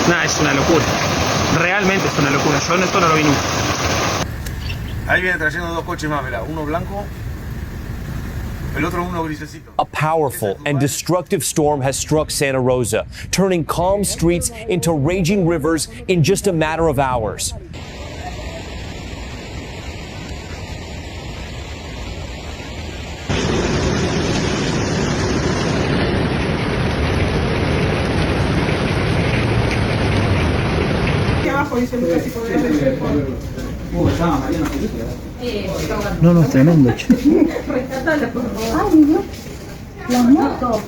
Nada, es una locura. Realmente es una locura. Yo esto no lo vi nunca. Ahí viene trayendo dos coches más, ¿verdad? Uno blanco, el otro uno grisecito. A powerful and destructive storm has struck Santa Rosa, turning calm streets into raging rivers in just a matter of hours. No, no, es tremendo. Ay, Dios. La moto.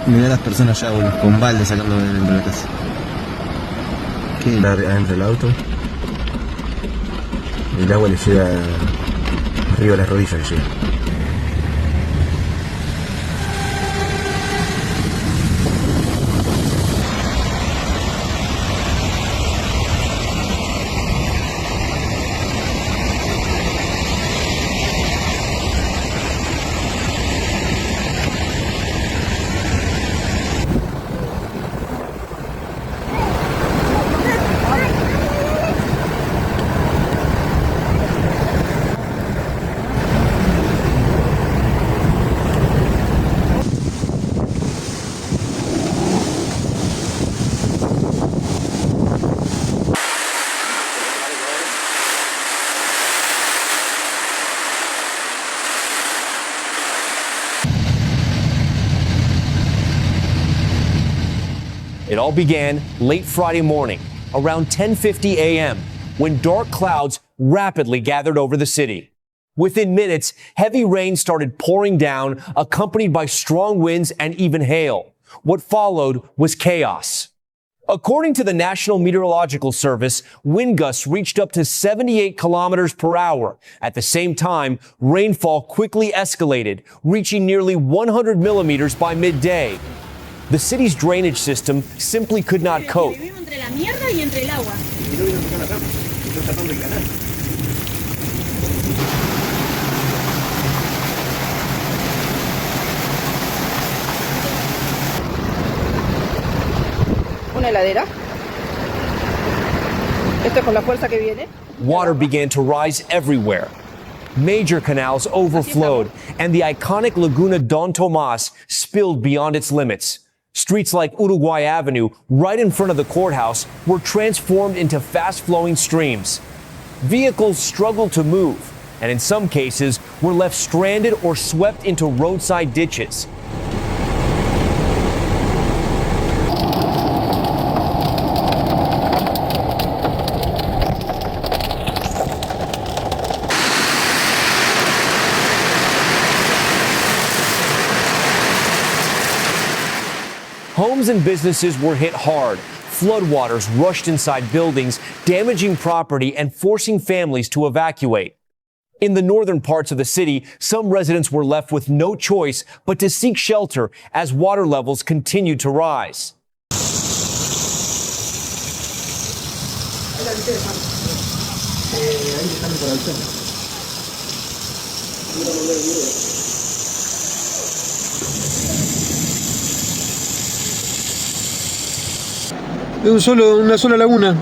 Mirá a las personas ya, boludo, con balde sacando dentro de la casa. ¿Qué? Adentro del auto. El agua le llega arriba de las rodillas, le llega. It all began late Friday morning, around 10:50 a.m., when dark clouds rapidly gathered over the city. Within minutes, heavy rain started pouring down, accompanied by strong winds and even hail. What followed was chaos. According to the National Meteorological Service, wind gusts reached up to 78 kilometers per hour. At the same time, rainfall quickly escalated, reaching nearly 100 millimeters by midday. The city's drainage system simply could not cope. Una heladera. Esto es con la fuerza que viene. Water began to rise everywhere. Major canals overflowed, and the iconic Laguna Don Tomás spilled beyond its limits. Streets like Uruguay Avenue, right in front of the courthouse, were transformed into fast-flowing streams. Vehicles struggled to move, and in some cases were left stranded or swept into roadside ditches. Homes and businesses were hit hard. Floodwaters rushed inside buildings, damaging property and forcing families to evacuate. In the northern parts of the city, some residents were left with no choice but to seek shelter as water levels continued to rise. Es una sola laguna.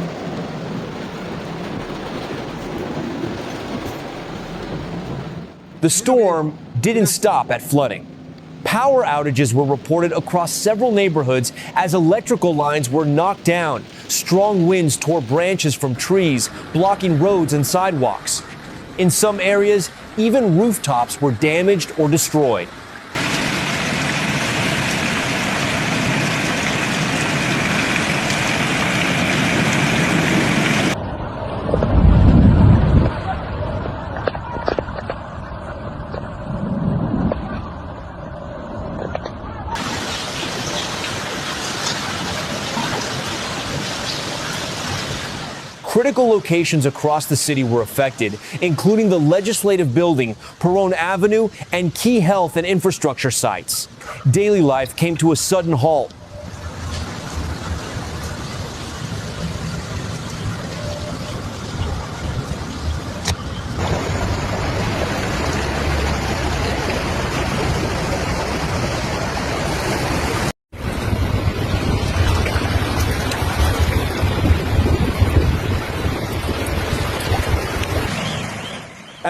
The storm didn't stop at flooding. Power outages were reported across several neighborhoods as electrical lines were knocked down. Strong winds tore branches from trees, blocking roads and sidewalks. In some areas, even rooftops were damaged or destroyed. Critical locations across the city were affected, including the Legislative Building, Perón Avenue, and key health and infrastructure sites. Daily life came to a sudden halt.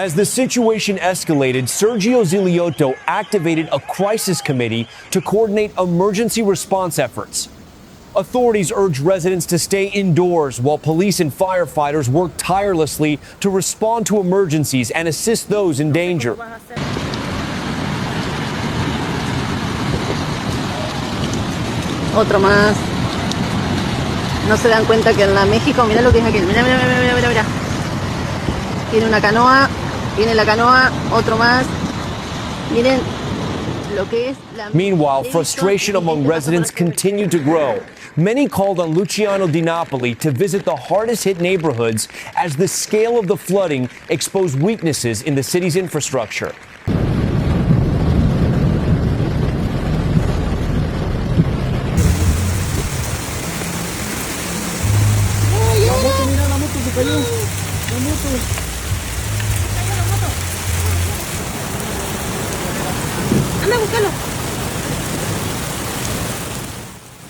As the situation escalated, Sergio Ziliotto activated a crisis committee to coordinate emergency response efforts. Authorities urged residents to stay indoors while police and firefighters worked tirelessly to respond to emergencies and assist those in danger. Otro más. No se dan cuenta que en la México, mira lo que es aquel. Mira, mira, mira, mira, mira, mira. Tiene una canoa, viene la canoa, otro más. Miren lo que es la... Meanwhile, frustration among residents continued to grow. Many called on Luciano Di Napoli to visit the hardest hit neighborhoods as the scale of the flooding exposed weaknesses in the city's infrastructure.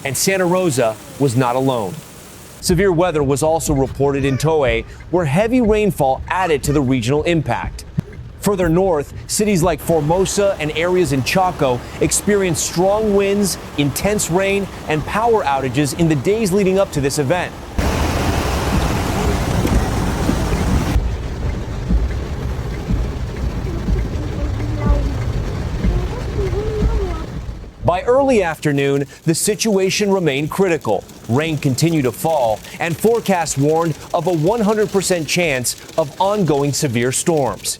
And Santa Rosa was not alone. Severe weather was also reported in Toé, where heavy rainfall added to the regional impact. Further north, cities like Formosa and areas in Chaco experienced strong winds, intense rain, and power outages in the days leading up to this event. By early afternoon, the situation remained critical. Rain continued to fall, and forecasts warned of a 100% chance of ongoing severe storms.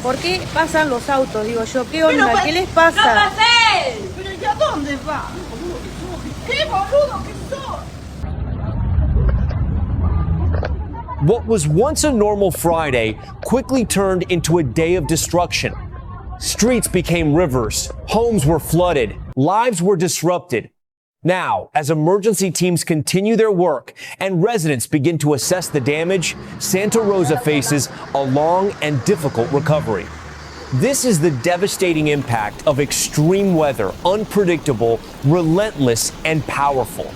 ¿Por qué pasan los autos? Digo yo, ¿qué onda? ¿Qué les pasa? ¡No pasé! ¿Pero ya dónde va? ¡Qué boludo que sos! What was once a normal Friday quickly turned into a day of destruction. Streets became rivers, homes were flooded, lives were disrupted. Now, as emergency teams continue their work and residents begin to assess the damage, Santa Rosa faces a long and difficult recovery. This is the devastating impact of extreme weather, unpredictable, relentless, and powerful.